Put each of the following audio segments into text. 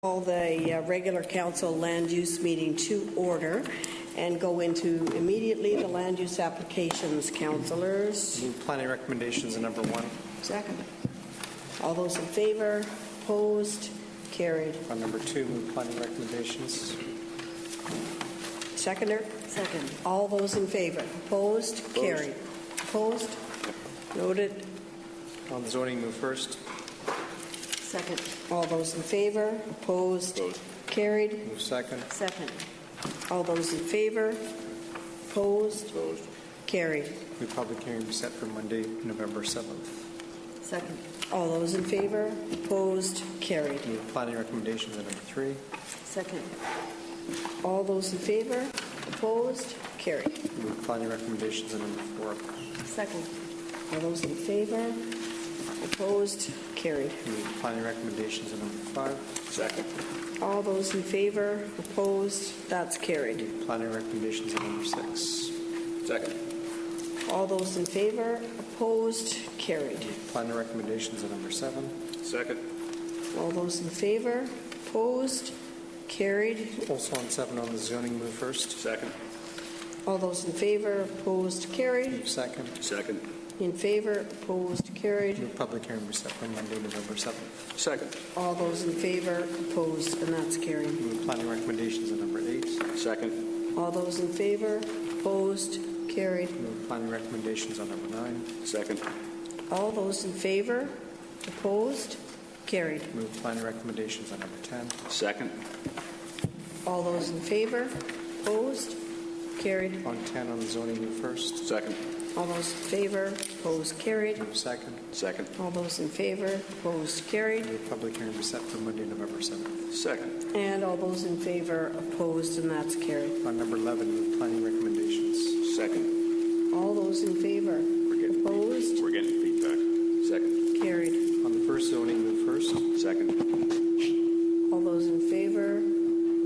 Call the regular council land use meeting to order and go into immediately the land use applications. Councillors. Move planning recommendations in number 1. Second. All those in favor? Opposed? Carried. On number 2, move planning recommendations. Seconder? Second. All those in favor? Opposed? Carried. Opposed? Noted. On the zoning, move first. Second. All those in favor? Opposed? Carried. Move second. Second. All those in favor? Opposed? Carried. Move public hearing be set for Monday, November 7th. Second. All those in favor? Opposed? Carried. Move planning recommendations in number 3. Second. All those in favor? Opposed? Carried. Move planning recommendations in number 4. Second. All those in favor? Opposed? Carried. Move planning recommendations in number 5. Second. All those in favor? Opposed? That's carried. Move planning recommendations in number 6. Second. All those in favor? Opposed? Carried. Move planning recommendations in number 7. Second. All those in favor? Opposed? Carried. Also on 7 on the zoning, move first. Second. All those in favor? Opposed? Carried. Move second. Second. In favor? Opposed? Carried. Move public hearing be set for Monday, November 7th. Second. All those in favor? Opposed? And that's carried. Move planning recommendations in number 8. Second. All those in favor? Opposed? Carried. Move planning recommendations on number 9. Second. All those in favor? Opposed? Carried. Move planning recommendations on number 10. Second. All those in favor? Opposed? Carried. On 10 on the zoning, move first. Second. All those in favor? Opposed? Carried. Move second. Second. All those in favor? Opposed? Carried. Move public hearing be set for Monday, November 7th. Second. And all those in favor? Opposed? And that's carried. On number 11, move planning recommendations. Second. All those in favor? Opposed? We're getting feedback. Second. Carried. On the first zoning, move first. Second. All those in favor?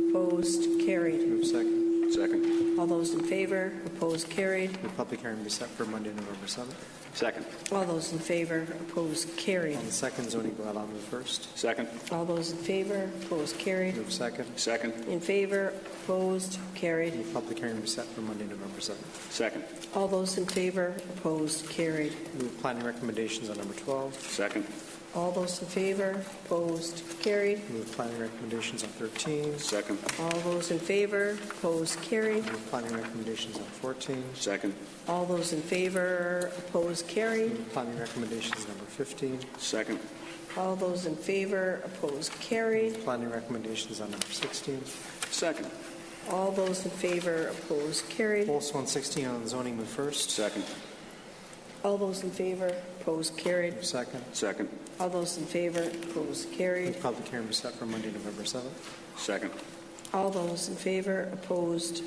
Opposed? Carried. Move second. Second. All those in favor? Opposed? Carried. Move public hearing be set for Monday, November 7th. Second. All those in favor? Opposed? Carried. On the second zoning bylaw, move first. Second. All those in favor? Opposed? Carried. Move second. Second. In favor? Opposed? Carried. Move public hearing be set for Monday, November 7th. Second. All those in favor? Opposed? Carried. Move planning recommendations on number 12. Second. All those in favor? Opposed? Carried. Move planning recommendations on 13. Second. All those in favor? Opposed? Carried. Move planning recommendations on 14. Second. All those in favor? Opposed? Carried. Move planning recommendations number 15. Second. All those in favor? Opposed? Carried. Planning recommendations on number 16. Second. All those in favor? Opposed? Carried. Also on 16 on zoning, move first. Second. All those in favor? Opposed? Carried. Move second. Second. All those in favor? Opposed? Carried. Move public hearing be set for Monday, November 7th. Second. All those in favor? Opposed?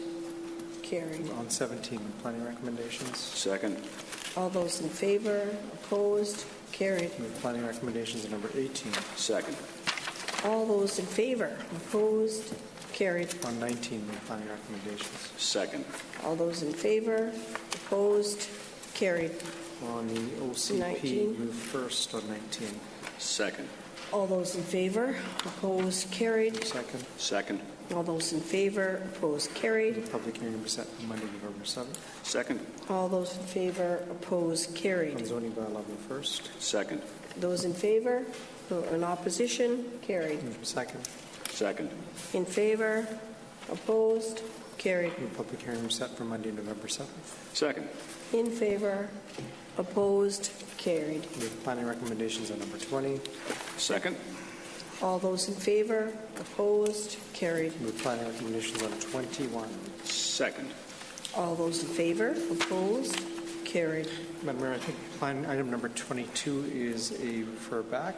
Carried. On 17, move planning recommendations. Second. All those in favor? Opposed? Carried. Move planning recommendations on number 18. Second. All those in favor? Opposed? Carried. On 19, move planning recommendations. Second. All those in favor? Opposed? Carried. On the OCP, 19. move first on 19. Second. All those in favor? Opposed? Carried. Second. Second. All those in favor? Opposed? Carried. Move public hearing be set for Monday, November 7th. Second. All those in favor? Opposed? On Carried. zoning bylaw, move first. Second. Those in favor? In opposition? Carried. Move second. Second. In favor? Opposed? Carried. Move public hearing be set for Monday, November 7th. Second. In favor? Opposed? Carried. Move planning recommendations on number 20. Second. All those in favor? Opposed? Carried. Move planning recommendations on 21. Second. All those in favor? Opposed? Carried. Madam Mayor, I think plan item number 22 is a refer back.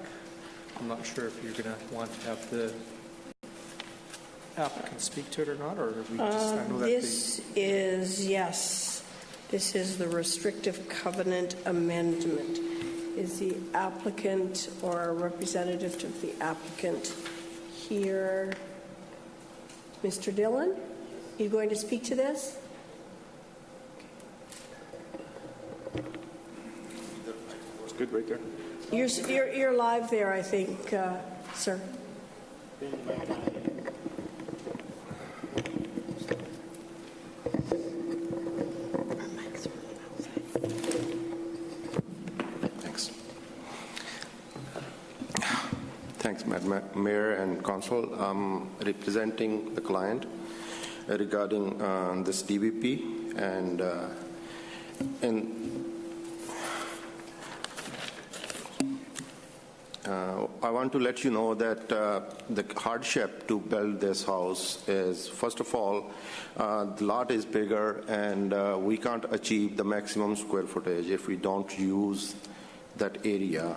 I'm not sure if you're going to want to have the applicant speak to it or not, or we just I know that This is the restrictive covenant amendment. Is the applicant or a representative of the applicant here? Mr. Dillon, are you going to speak to this? It's good right there. You're live there, I think, sir. Thanks. Thanks, Madam Mayor and Council. I'm representing the client regarding this DVP, and I want to let you know that the hardship to build this house is, first of all, the lot is bigger, and we can't achieve the maximum square footage if we don't use that area.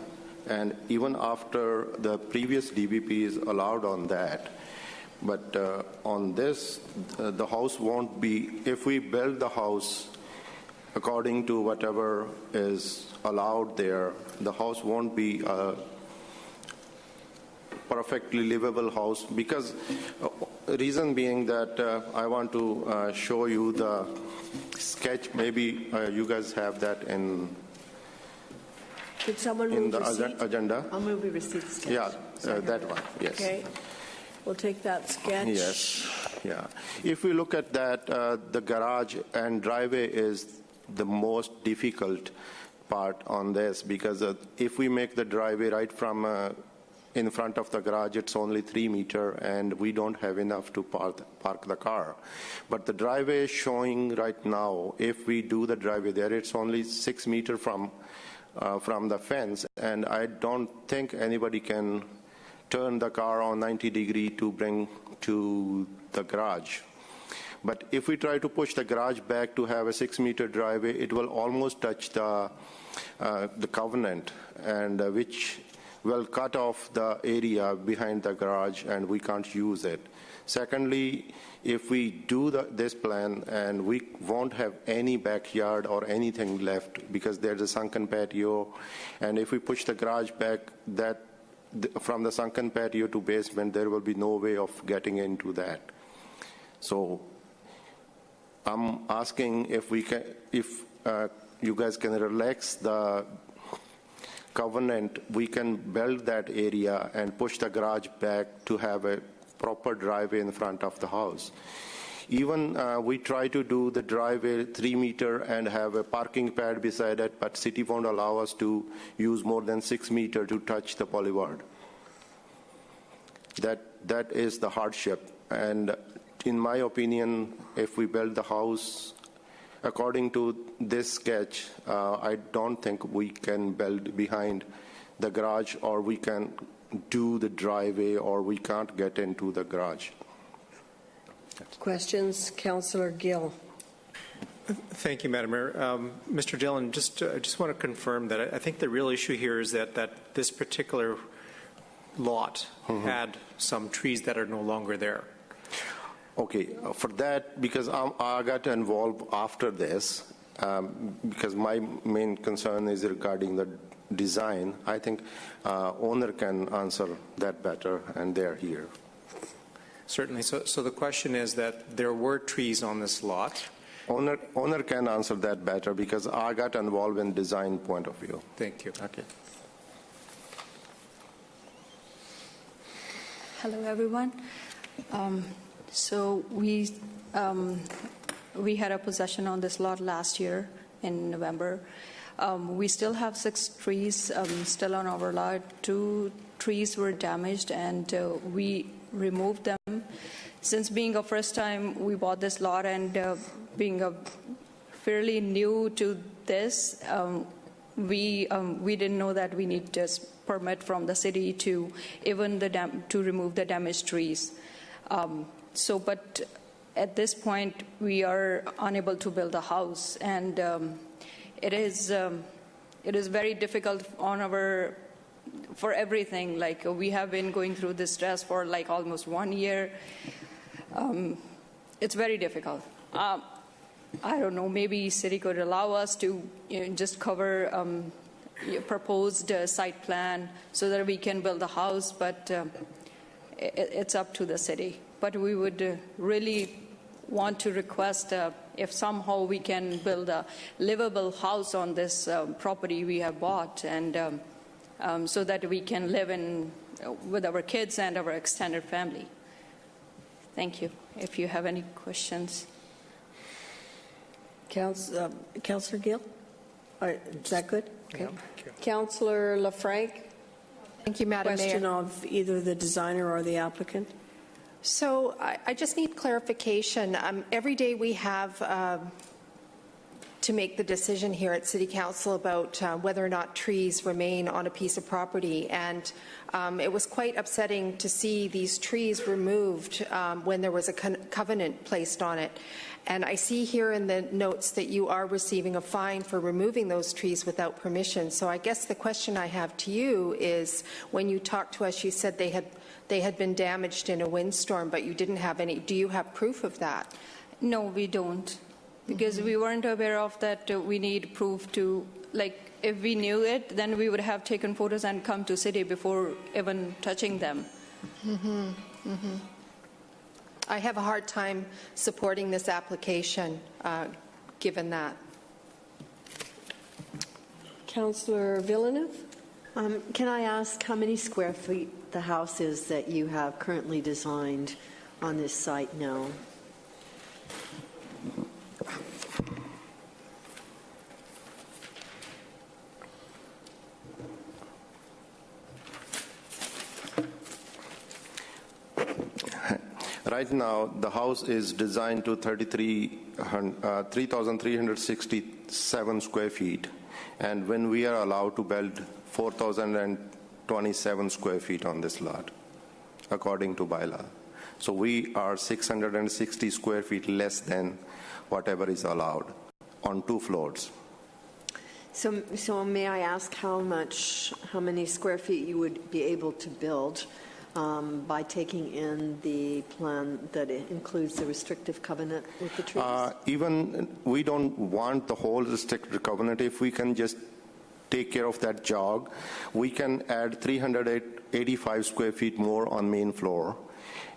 And even after the previous DVP is allowed on that, but on this, the house won't be, if we build the house according to whatever is allowed there, the house won't be a perfectly livable house, because reason being that I want to show you the sketch. Maybe you guys have that in Could someone in move the the seat? agenda. I'll move we receive the sketch. Yeah, that one, yes. Okay. We'll take that sketch. Yes, yeah. If we look at that, the garage and driveway is the most difficult part on this, because if we make the driveway right from in front of the garage, it's only 3 meters, and we don't have enough to park the car. But the driveway is showing right now, if we do the driveway there, it's only 6 meters from the fence, and I don't think anybody can turn the car on 90 degrees to bring to the garage. But if we try to push the garage back to have a 6-meter driveway, it will almost touch the covenant, and which will cut off the area behind the garage, and we can't use it. Secondly, if we do this plan, and we won't have any backyard or anything left, because there's a sunken patio, and if we push the garage back, from the sunken patio to basement, there will be no way of getting into that. So I'm asking if you guys can relax the covenant, we can build that area and push the garage back to have a proper driveway in front of the house. Even we try to do the driveway 3 meters and have a parking pad beside it, but city won't allow us to use more than 6 meters to touch the boulevard. That is the hardship. And in my opinion, if we build the house according to this sketch, I don't think we can build behind the garage, or we can do the driveway, or we can't get into the garage. Questions? Councillor Gill. Thank you, Madam Mayor. Mr. Dillon, just want to confirm that I think the real issue here is that this particular lot had some trees that are no longer there. Okay, for that, because I got involved after this, because my main concern is regarding the design. I think owner can answer that better, and they're here. Certainly. So the question is that there were trees on this lot. Owner can answer that better, because I got involved in design point of view. Thank you. Okay. Hello, everyone. So we had a possession on this lot last year in November. We still have 6 trees still on our lot. 2 trees were damaged, and we removed them. Since being a first time we bought this lot, and being a fairly new to this, we didn't know that we need this permit from the city to even to remove the damaged trees. But at this point, we are unable to build a house, and it is very difficult for everything. Like, we have been going through this stress for like almost 1 year. It's very difficult. I don't know, maybe city could allow us to just cover proposed site plan so that we can build a house, but it's up to the city. But we would really want to request if somehow we can build a livable house on this property we have bought, and so that we can live in with our kids and our extended family. Thank you. If you have any questions. Councillor Gill? Is that good? Okay. Councillor LaFranc? Thank you, Madam Question Mayor. of either the designer or the applicant. So I just need clarification. Every day we have to make the decision here at City Council about whether or not trees remain on a piece of property. And it was quite upsetting to see these trees removed when there was a covenant placed on it. And I see here in the notes that you are receiving a fine for removing those trees without permission. So I guess the question I have to you is, when you talked to us, you said they had been damaged in a windstorm, but you didn't have any. Do you have proof of that? No, we don't, because we weren't aware of that. We need proof to, like, if we knew it, then we would have taken photos and come to city before even touching them. I have a hard time supporting this application, given that. Councillor Villeneuve? Can I ask how many square feet the house is that you have currently designed on this site now? Right now, the house is designed to 3,367 square feet, and when we are allowed to build 4,027 square feet on this lot, according to bylaw. So we are 660 square feet less than whatever is allowed on 2 floors. So may I ask how many square feet you would be able to build by taking in the plan that it includes the restrictive covenant with the trees? Even we don't want the whole restricted covenant. If we can just take care of that jog, we can add 385 square feet more on main floor.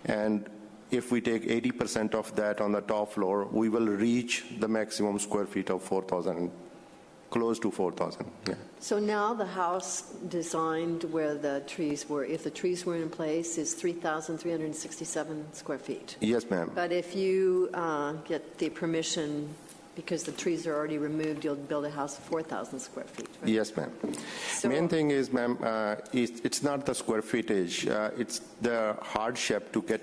And if we take 80% of that on the top floor, we will reach the maximum square feet of 4,000, close to 4,000. Yeah. So now the house designed where the trees were, if the trees were in place, is 3,367 square feet. Yes, ma'am. But if you get the permission, because the trees are already removed, you'll build a house of 4,000 square feet, right? Yes, ma'am. So- Main thing is, ma'am, it's not the square footage. It's the hardship to get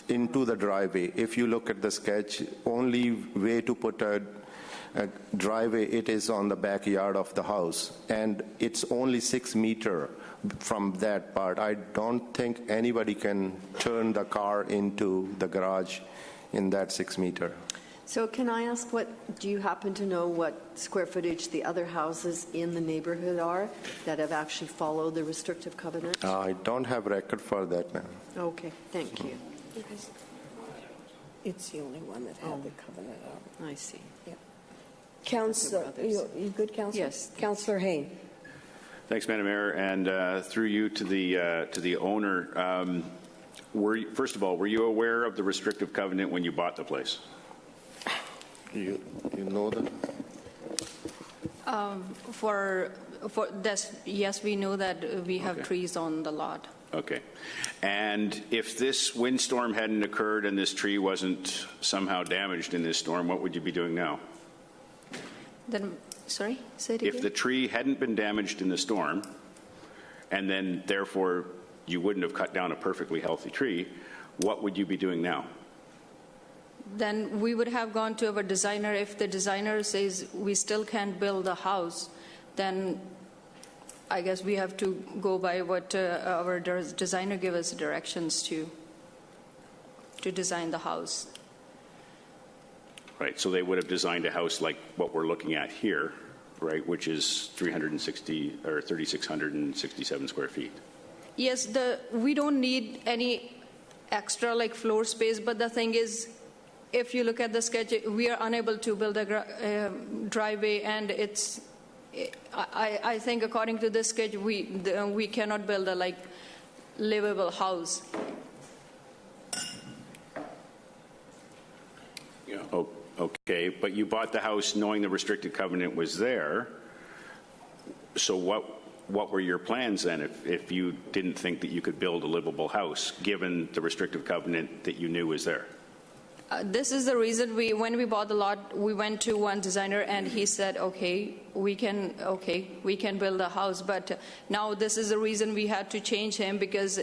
into the driveway. If you look at the sketch, only way to put a driveway, it is on the backyard of the house, and it's only 6 meters from that part. I don't think anybody can turn the car into the garage in that 6 meters. So can I ask, do you happen to know what square footage the other houses in the neighborhood are that have actually followed the restrictive covenant? I don't have record for that, ma'am. Okay, thank you. It's the only one that had the covenant on. I see. Councillor, you good, Councillor? Yes. Councillor Hain. Thanks, Madam Mayor, and through you to the owner. First of all, were you aware of the restrictive covenant when you bought the place? You know that? For this, yes, we know that we have Okay. trees on the lot. Okay. And if this windstorm hadn't occurred and this tree wasn't somehow damaged in this storm, what would you be doing now? Then, sorry, say it If again. the tree hadn't been damaged in the storm, and then therefore you wouldn't have cut down a perfectly healthy tree, what would you be doing now? Then we would have gone to our designer. If the designer says we still can't build a house, then I guess we have to go by what our designer gave us directions to design the house. Right, so they would have designed a house like what we're looking at here, right, which is 3,667 square feet. Yes, we don't need any extra like floor space, but the thing is, if you look at the sketch, we are unable to build a driveway, and it's. I think according to this sketch, we cannot build a like livable house. Yeah. Okay, but you bought the house knowing the restricted covenant was there. So what were your plans then if you didn't think that you could build a livable house, given the restrictive covenant that you knew was there? This is the reason when we bought the lot, we went to one designer and he said, okay, we can build a house. But now this is the reason we had to change him, because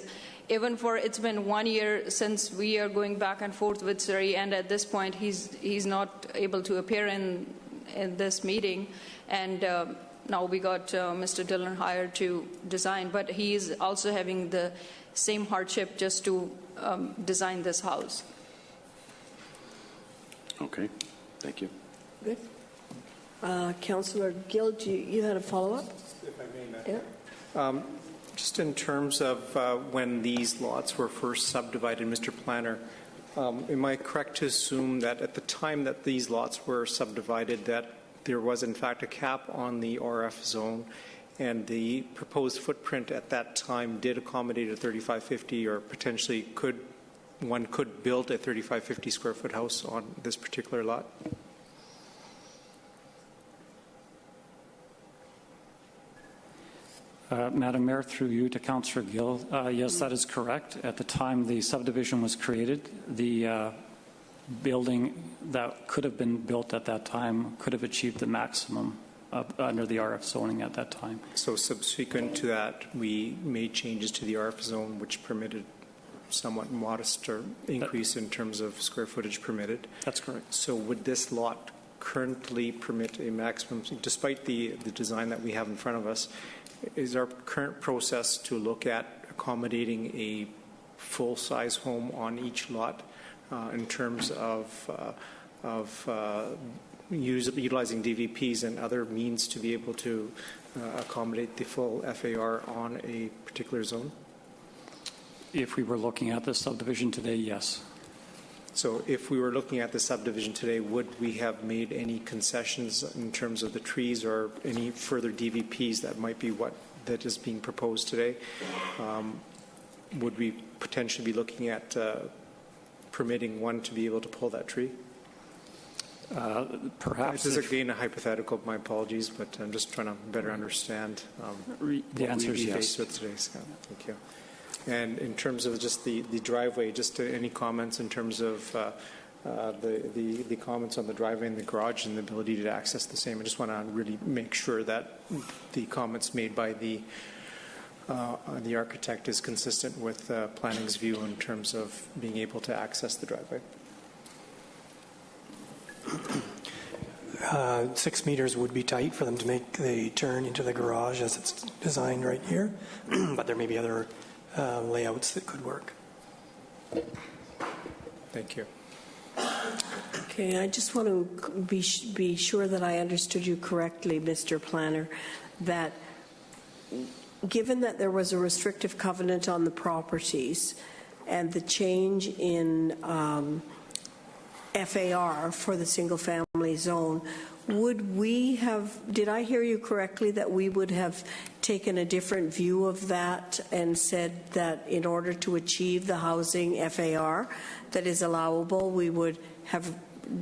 even for, it's been 1 year since we are going back and forth with Surrey, and at this point he's not able to appear in this meeting. And now we got Mr. Dillon hired to design, but he is also having the same hardship just to design this house. Okay, thank you. Good. Councillor Gill, you had a follow-up? If I may, Yeah. Just in terms of when these lots were first subdivided, Mr. Planner, am I correct to assume that at the time that these lots were subdivided, that there was in fact a cap on the RF zone, and the proposed footprint at that time did accommodate a 3550, or potentially one could build a 3550 square foot house on this particular lot? Madam Mayor, through you to Councillor Gill, yes, that is correct. At the time the subdivision was created, the building that could have been built at that time could have achieved the maximum under the RF zoning at that time. So subsequent to that, we made changes to the RF zone, which permitted somewhat modest or increase in terms of square footage permitted. That's correct. So would this lot currently permit a maximum, despite the design that we have in front of us, is our current process to look at accommodating a full-size home on each lot in terms of utilizing DVPs and other means to be able to accommodate the full FAR on a particular zone? If we were looking at this subdivision today, yes. So if we were looking at the subdivision today, would we have made any concessions in terms of the trees or any further DVPs that might be that is being proposed today? Would we potentially be looking at permitting one to be able to pull that tree? Perhaps. This is again a hypothetical, my apologies, but I'm just trying to better understand the answer is yes. Faced with today. So, thank you. And in terms of just the driveway, just any comments in terms of the comments on the driveway and the garage and the ability to access the same? I just want to really make sure that the comments made by the architect is consistent with planning's view in terms of being able to access the driveway. 6 meters would be tight for them to make the turn into the garage as it's designed right here, but there may be other layouts that could work. Thank you. Okay, I just want to be sure that I understood you correctly, Mr. Planner, that given that there was a restrictive covenant on the properties and the change in FAR for the single-family zone, would we have, did I hear you correctly, that we would have taken a different view of that and said that in order to achieve the housing FAR that is allowable, we would have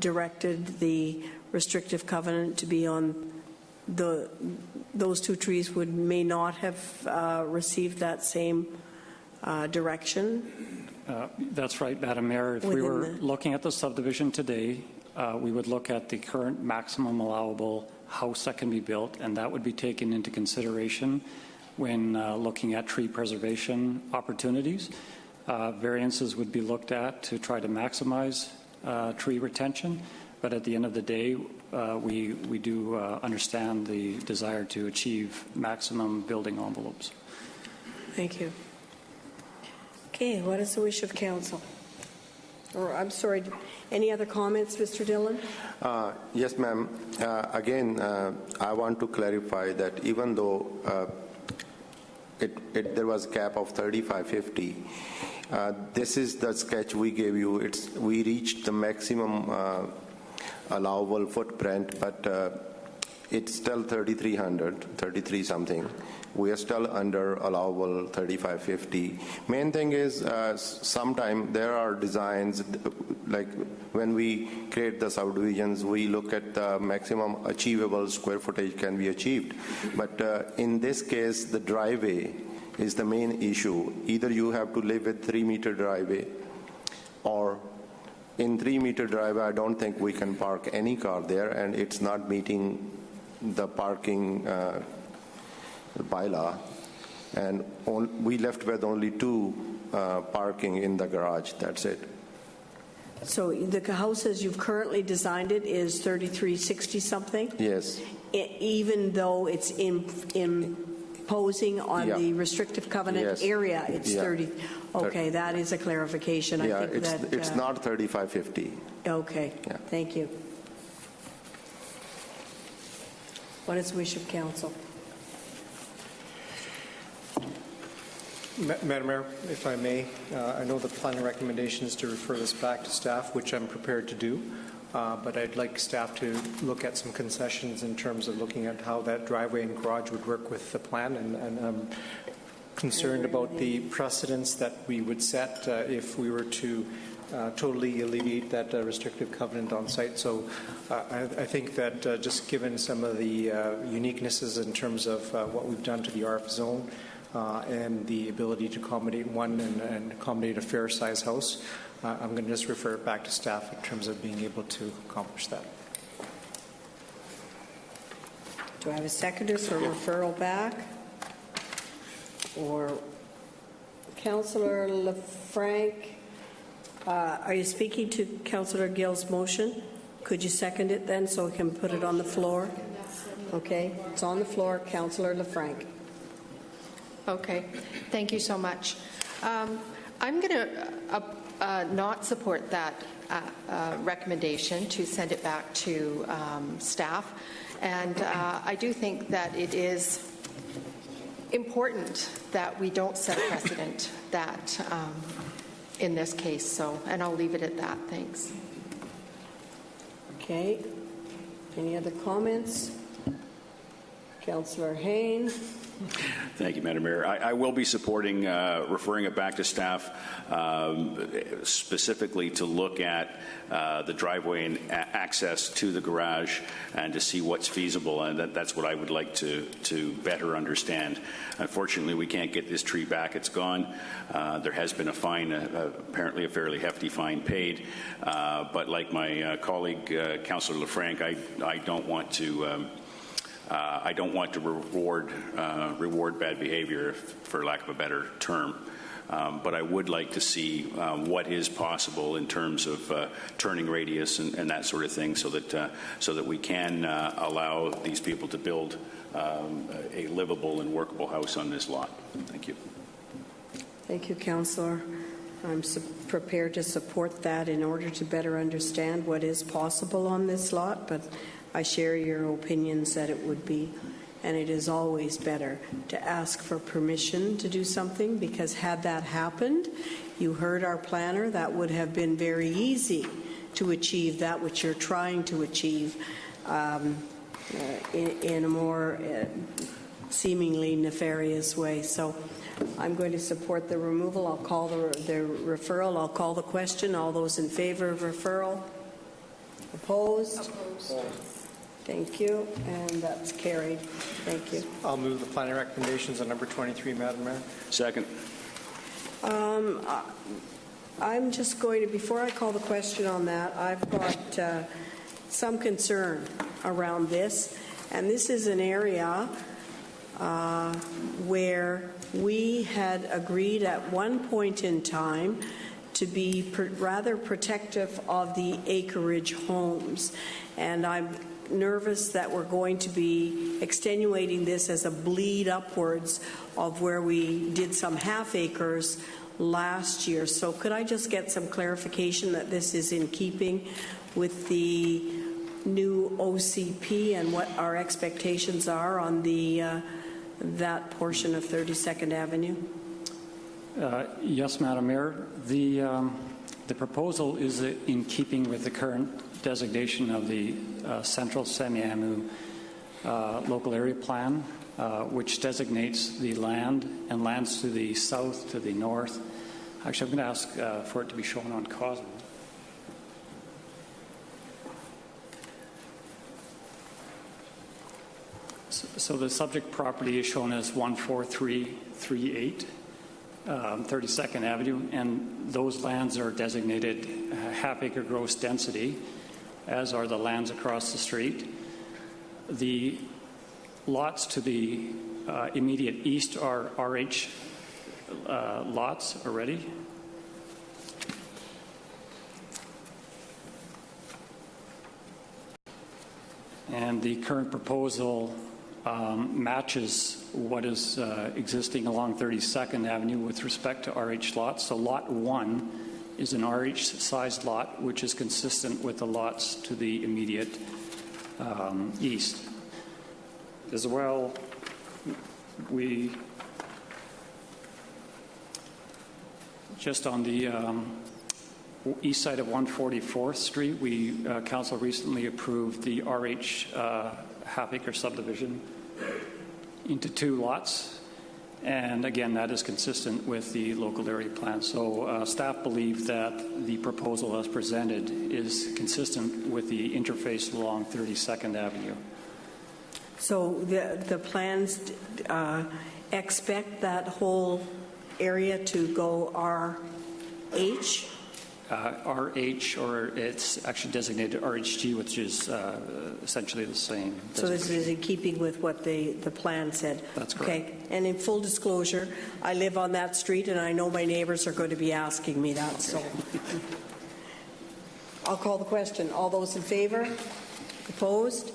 directed the restrictive covenant to be on those two trees may not have received that same direction? That's right, Madam Mayor. If we were looking at the subdivision today, we would look at the current maximum allowable house that can be built, and that would be taken into consideration when looking at tree preservation opportunities. Variances would be looked at to try to maximize tree retention, but at the end of the day, we do understand the desire to achieve maximum building envelopes. Thank you. Okay, what is the wish of council? Or, I'm sorry, any other comments, Mr. Dillon? Yes, ma'am. Again, I want to clarify that even though there was a cap of 3550, this is the sketch we gave you. We reached the maximum allowable footprint, but it's still 3,300, 33 something. We are still under allowable 3,550. Main thing is sometimes there are designs, like when we create the subdivisions, we look at the maximum achievable square footage can be achieved. But in this case, the driveway is the main issue. Either you have to live with 3-meter driveway, or in 3-meter driveway, I don't think we can park any car there, and it's not meeting the parking bylaw. And we left with only 2 parking in the garage. That's it. So the house as you've currently designed it is 3360 something? Yes. Even though it's imposing on Yeah. the restrictive covenant Yes. area, it's Yeah. 30. Okay, that is a clarification. Yeah, I think it's not 3,550. Okay, Yeah. thank you. What is the wish of council? Madam Mayor, if I may, I know the plan recommendation is to refer this back to staff, which I'm prepared to do, but I'd like staff to look at some concessions in terms of looking at how that driveway and garage would work with the plan, and I'm concerned about the precedents that we would set if we were to totally alleviate that restrictive covenant on site. So I think that just given some of the uniquenesses in terms of what we've done to the RF zone, and the ability to accommodate one and accommodate a fair size house, I'm going to just refer it back to staff in terms of being able to accomplish that. Do I have a seconder for referral back? Or Councillor LaFranc, are you speaking to Councillor Gill's motion? Could you second it then so we can put it on the floor? Okay, it's on the floor. Councillor LaFranc. Okay, thank you so much. I'm going to not support that recommendation to send it back to staff, and I do think that it is important that we don't set a precedent that in this case, so, and I'll leave it at that. Thanks. Okay, any other comments? Councillor Hayne. Thank you, Madam Mayor. I will be supporting referring it back to staff specifically to look at the driveway and access to the garage and to see what's feasible, and that's what I would like to better understand. Unfortunately, we can't get this tree back. It's gone. There has been a fine, apparently a fairly hefty fine paid, but like my colleague, Councillor LaFranc, I don't want to reward bad behavior, for lack of a better term. But I would like to see what is possible in terms of turning radius and that sort of thing, so that we can allow these people to build a livable and workable house on this lot. Thank you. Thank you, Councillor. I'm prepared to support that in order to better understand what is possible on this lot, but I share your opinions that it would be, and it is always better to ask for permission to do something, because had that happened, you heard our planner, that would have been very easy to achieve that which you're trying to achieve in a more seemingly nefarious way. So I'm going to support the removal. I'll call the referral. I'll call the question. All those in favor of referral? Opposed? Opposed. Thank you, and that's carried. Thank you. I'll move the planning recommendations on number 23, Madam Mayor. Second. I'm just going to, before I call the question on that, I've got some concern around this, and this is an area where we had agreed at one point in time to be rather protective of the acreage homes, and I'm nervous that we're going to be extenuating this as a bleed upwards of where we did some half acres last year. So could I just get some clarification that this is in keeping with the new OCP and what our expectations are on the that portion of 32nd Avenue? Yes, Madam Mayor. The proposal is in keeping with the current designation of the Central Semiahmoo local area plan, which designates the land and lands to the south, to the north. Actually, I'm going to ask for it to be shown on Cosmo. So the subject property is shown as 14338 32nd Avenue, and those lands are designated half-acre gross density, as are the lands across the street. The lots to the immediate east are RH lots already. And the current proposal matches what is existing along 32nd Avenue with respect to RH lots. So lot 1 is an RH-sized lot, which is consistent with the lots to the immediate east. As well, we just on the east side of 144th Street, council recently approved the RH half-acre subdivision into 2 lots, and again, that is consistent with the local area plan. So staff believe that the proposal as presented is consistent with the interface along 32nd Avenue. So the plans expect that whole area to go RH? RH, or it's actually designated RHG, which is essentially the same. So this is in keeping with what the plan said? That's correct. Okay. And in full disclosure, I live on that street, and I know my neighbors are going to be asking me that. So I'll call the question. All those in favor? Opposed?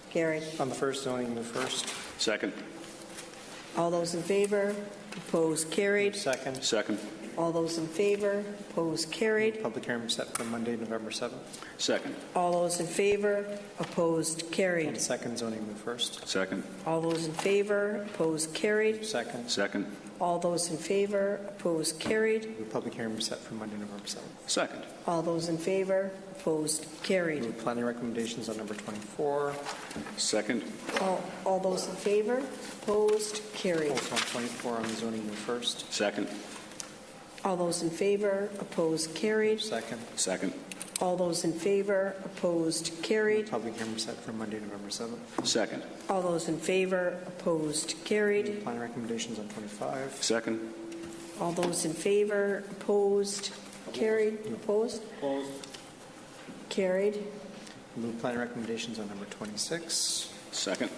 Carried. On the first zoning, move first. Second. All those in favor? Opposed? Carried. Second. Second. All those in favor? Opposed? Carried. Public hearing set for Monday, November 7th. Second. All those in favor? Opposed? On Carried. the second zoning, move first. Second. All those in favor? Opposed? Carried. Second. Second. All those in favor? Opposed? Carried. Move public hearing set for Monday, November 7th. Second. All those in favor? Opposed? Carried. Move planning recommendations on number 24. Second. All those in favor? Opposed? Carried. Also on 24 on the zoning, move first. Second. All those in favor? Opposed? Carried. Second. Second. All those in favor? Opposed? Carried. Public hearing set for Monday, November 7th. Second. All those in favor? Opposed? Carried. Planning recommendations on 25. Second. All those in favor? Opposed? Carried. Opposed? Opposed. Carried. Move planning recommendations on number 26. Second.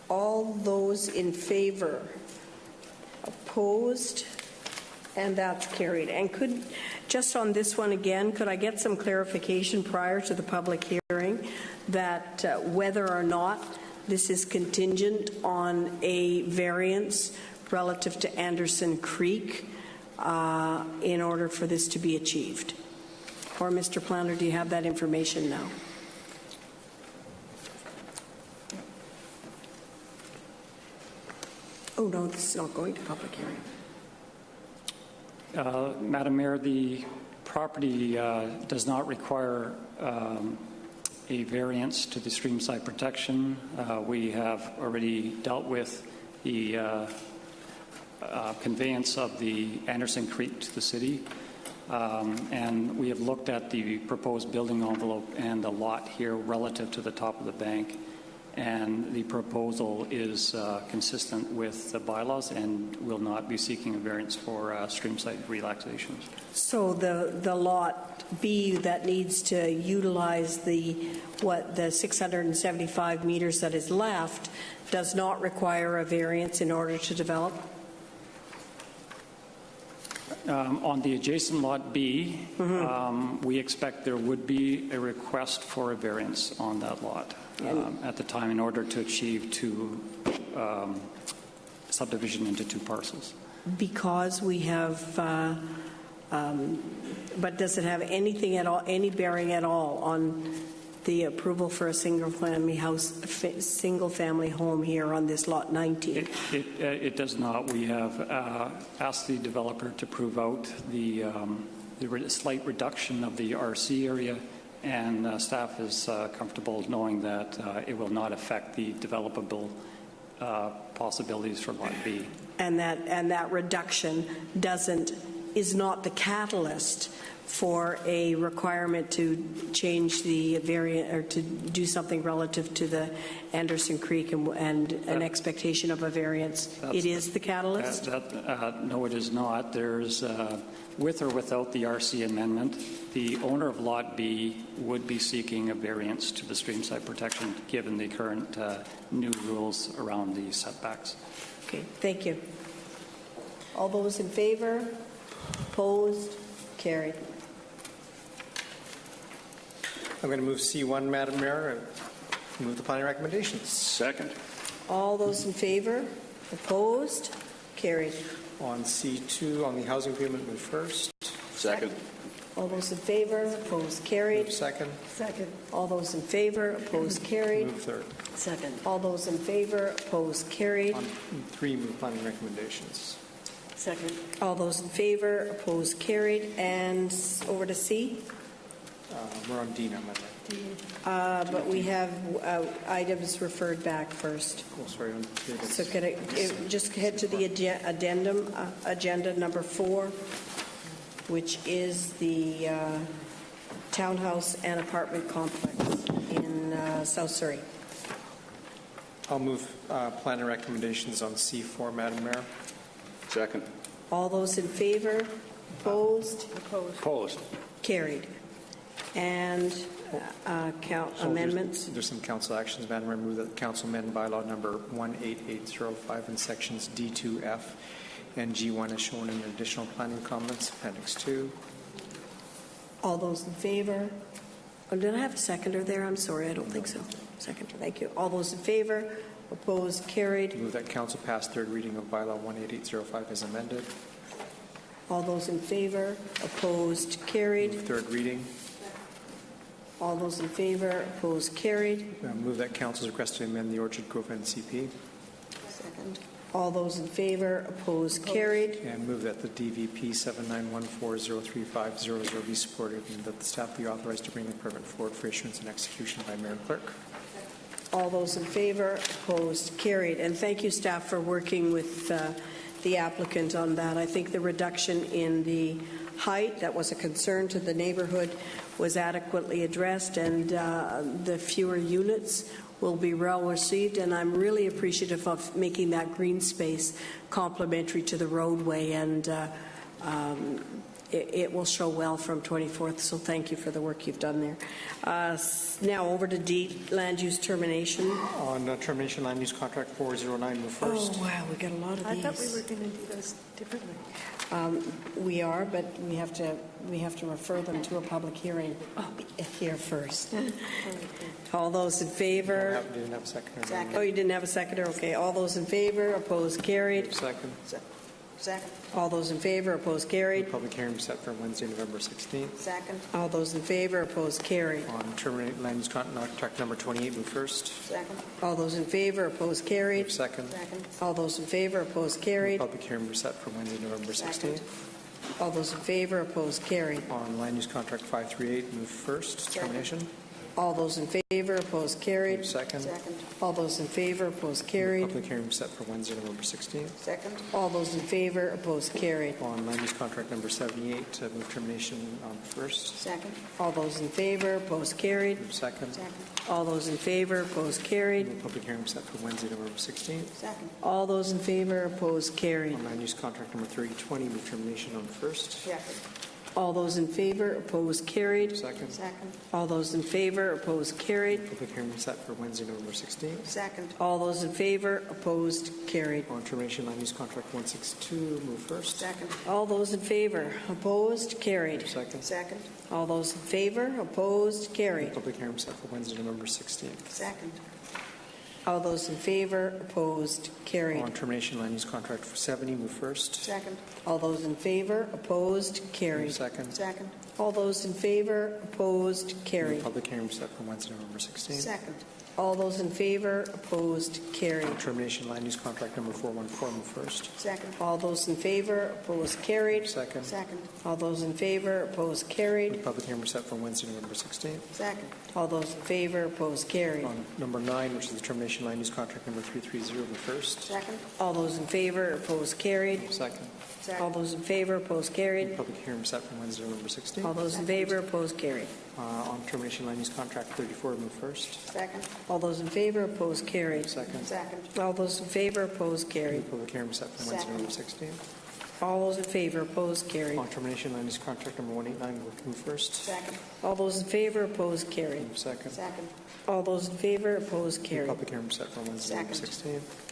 All those in favor? Opposed? And that's carried. And just on this one again, could I get some clarification prior to the public hearing that whether or not this is contingent on a variance relative to Anderson Creek in order for this to be achieved? Or, Mr. Planner, do you have that information now? Oh, no, this is not going to public hearing. Madam Mayor, the property does not require a variance to the streamside protection. We have already dealt with the conveyance of the Anderson Creek to the city, and we have looked at the proposed building envelope and the lot here relative to the top of the bank, and the proposal is consistent with the bylaws and will not be seeking a variance for streamside relaxations. So the lot B that needs to utilize the 675 meters that is left does not require a variance in order to develop? On the adjacent lot B, we expect there would be a request for a variance on that lot at the time in order to achieve subdivision into 2 parcels. Because we have, but does it have anything at all, any bearing at all on the approval for a single-family home here on this lot 19? It does not. We have asked the developer to prove out the slight reduction of the RC area and staff is comfortable knowing that it will not affect the developable possibilities for Lot B. And that reduction is not the catalyst for a requirement to change the variant or to do something relative to the Anderson Creek and an expectation of a variance. It is the catalyst? No, it is not. There's, with or without the RC amendment, the owner of Lot B would be seeking a variance to the streamside protection given the current new rules around the setbacks. Okay, thank you. All those in favor? Opposed? Carried. I'm going to move C1, Madam Mayor, and move the planning recommendations. Second. All those in favor? Opposed? Carried. On C2, on the housing agreement, move first. Second. All those in favor? Opposed? Carried. Move second. Second. All those in favor? Opposed? Carried. Move third. Second. All those in favor? Opposed? Carried. On 3, move planning recommendations. Second. All those in favor? Opposed? Carried. And over to C. We're on D now, Madam. But we have items referred back first. Oh, sorry. On D. So can I just head to the addendum, agenda number 4, which is the townhouse and apartment complex in South Surrey. I'll move planning recommendations on C4, Madam Mayor. Second. All those in favor? Opposed? Opposed. Carried. And amendments? There's some council actions, Madam Mayor. Move that the council amend bylaw number 18805 in sections D2F and G1 as shown in additional planning comments, Appendix 2. All those in favor? Oh, did I have a seconder there? I'm sorry, I don't think so. Seconder, thank you. All those in favor? Opposed? Carried. Move that council pass third reading of bylaw 18805 as amended. All those in favor? Opposed? Carried. Move third reading. All those in favor? Opposed? Carried. Move that council's request to amend the Orchard Grove NCP. Second. All those in favor? Opposed? Carried. And move that the DVP 7914035000 be supported and that the staff be authorized to bring the permit forward for issuance and execution by Mayor and Clerk. All those in favor? Opposed? Carried. And thank you, staff, for working with the applicant on that. I think the reduction in the height that was a concern to the neighborhood was adequately addressed, and the fewer units will be well received, and I'm really appreciative of making that green space complementary to the roadway, and it will show well from 24th, so thank you for the work you've done there. Now over to D, land use termination. On termination land use contract 409, move first. Oh, wow, we got a lot of these. I thought we were going to do those differently. We are, but we have to refer them to a public hearing here first. All those in favor? Didn't have a second. Oh, you didn't have a seconder? Okay. All those in favor? Opposed? Carried. Second. Second. All those in favor? Opposed? Carried. Public hearing set for Wednesday, November 16th. Second. All those in favor? Opposed? Carried. On terminate land use contract number 28, move first. Second. All those in favor? Opposed? Carried. Move second. Second. All those in favor? Opposed? Carried. Public hearing set for Wednesday, November 16th. All those in favor? Opposed? Carried. On land use contract 538, move first. Termination. All those in favor? Opposed? Carried. Move second. Second. All those in favor? Opposed? Carried. Public hearing set for Wednesday, November 16th. Second. All those in favor? Opposed? Carried. On land use contract number 78, move termination on first. Second. All those in favor? Opposed? Carried. Move second. Second. All those in favor? Opposed? Carried. Move public hearing set for Wednesday, November 16th. Second. All those in favor? Opposed? Carried. On land use contract number 3020, move termination on first. Second. All those in favor? Opposed? Carried. Second. Second. All those in favor? Opposed? Carried. Public hearing set for Wednesday, November 16th. Second. All those in favor? Opposed? Carried. On termination land use contract 162, move first. Second. All those in favor? Opposed? Carried. Move second. Second. All those in favor? Opposed? Carried. Public hearing set for Wednesday, November 16th. Second. All those in favor? Opposed? Carried. On termination land use contract for 70, move first. Second. All those in favor? Opposed? Move Carried. second. Second. All those in favor? Opposed? Move Carried. public hearing set for Wednesday, November 16th. Second. All those in favor, opposed, carried. Termination land use contract number 414, move first. Second. All those in favor, opposed, carried. Second. Second. All those in favor, opposed, carried. Public hearing was set for Wednesday, November 16th. Second. All those in favor, opposed, carried. On number 9, which is the termination land use contract number 330, move first. Second. All those in favor, opposed, carried. Second. All those in favor, opposed, carried. Public hearing was set for Wednesday, November 16th. All those in favor, opposed, carried. On termination land use contract 34, move first. Second. All those in favor, opposed, carried. Second. Second. All those in favor, opposed, carried. Public hearing was set for Wednesday, November 16th. All those in favor, opposed, carried. On termination land use contract number 189, move first. Second. All those in favor, opposed, carried. Move second. Second. All those in favor, opposed, carried. Public hearing was set for Wednesday, November Second. 16th.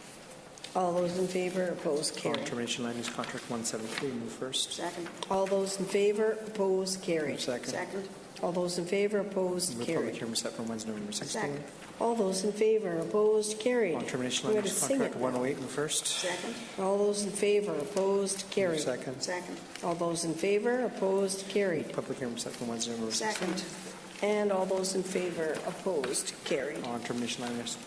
All those in favor, opposed, On carried. termination land use contract 173, move first. Second. All those in favor, opposed, Move carried. second. Second. All those in favor, opposed, Move public carried. hearing was set for Wednesday, November 16th. Second. All those in favor, opposed, carried. On termination We land gotta use sing contract it now. 108, move first. Second. All those in favor, opposed, Move carried. second. Second. All those in favor, opposed, carried. Public hearing was set for Wednesday, November 16th. Second. And all those in favor, opposed, carried. On termination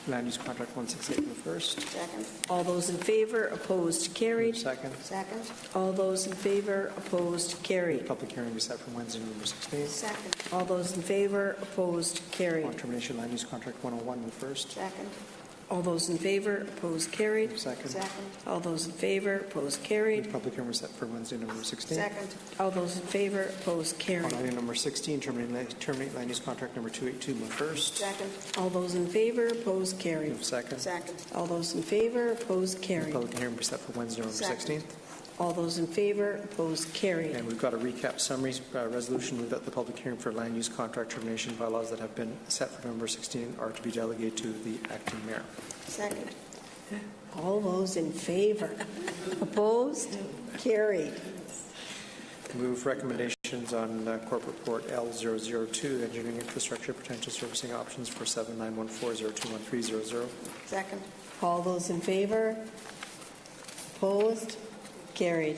land use contract 168, move first. Second. All those in favor, opposed, carried. Move second. Second. All those in favor, opposed, carried. Public hearing was set for Wednesday, November 16th. Second. All those in favor, opposed, On carried. termination land use contract 101, move first. Second. All those in favor, opposed, carried. Move second. Second. All those in favor, opposed, carried. Public hearing was set for Wednesday, November 16th. Second. All those in favor, opposed, On carried. item number 16, terminate land use contract number 282, move first. Second. All those in favor, opposed, carried. Move second. Second. All those in favor, opposed, carried. Public hearing was set for Wednesday, November Second. 16th. All those in favor, opposed, carried. And we've got a recap summary resolution. Move that the public hearing for land use contract termination bylaws that have been set for November 16 are to be delegated to the acting mayor. Second. All those in favor, opposed, carried. Move recommendations on corporate report L002, engineering infrastructure potential servicing options for 7914021300. Second. All those in favor, opposed, carried.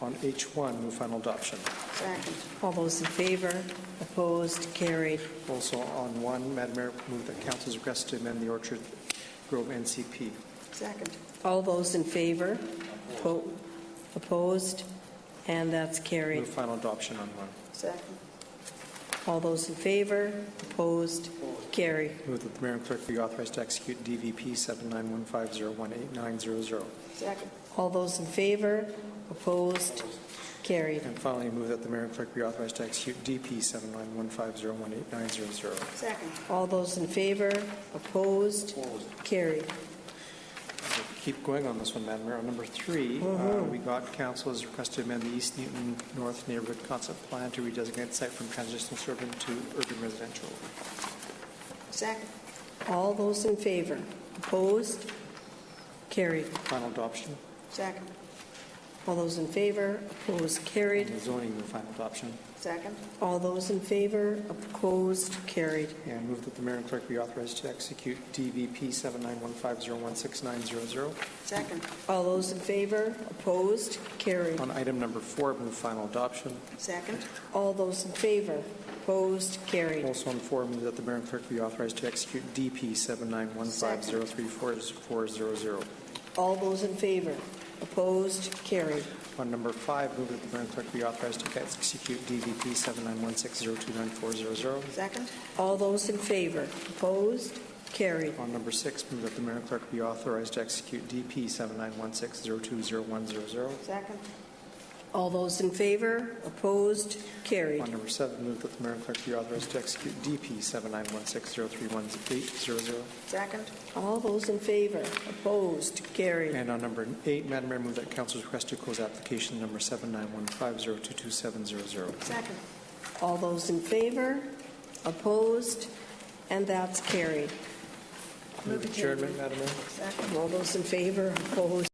On H1, move final adoption. Second. All those in favor, opposed, carried. Also on 1, Madam Mayor, move that council's request to amend the Orchard Grove NCP. Second. All those in favor, opposed, and that's carried. Move final adoption on 1. Second. All those in favor, opposed, carried. Move that the mayor and clerk be authorized to execute DVP 7915018900. Second. All those in favor, opposed, carried. And finally, move that the mayor and clerk be authorized to execute DP 7915018900. Second. All those in favor, opposed, carried. Keep going on this one, Madam Mayor. On number 3, we got council's request to amend the East Newton North Neighborhood Concept Plan to redesignate the site from transitional suburban to urban residential. Second. All those in favor, opposed, carried. Final adoption. Second. All those in favor, opposed, carried. And the zoning, move final adoption. Second. All those in favor, opposed, carried. And move that the mayor and clerk be authorized to execute DVP 7915016900. Second. All those in favor, opposed, carried. On item number 4, move final adoption. Second. All those in favor, opposed, carried. Also on 4, move that the mayor and clerk be authorized to execute DP 7915034400. All those in favor, opposed, carried. On number 5, move that the mayor and clerk be authorized to execute DVP 7916029400. Second. All those in favor, opposed, carried. On number 6, move that the mayor and clerk be authorized to execute DP 7916020100. Second. All those in favor, opposed, carried. On number 7, move that the mayor and clerk be authorized to execute DP 7916031800. Second. All those in favor, opposed, carried. And on number 8, Madam Mayor, move that council's request to close application number 7915022700. Second. All those in favor, opposed, and that's carried. Move adjournment, Madam Mayor. Second. All those in favor, opposed,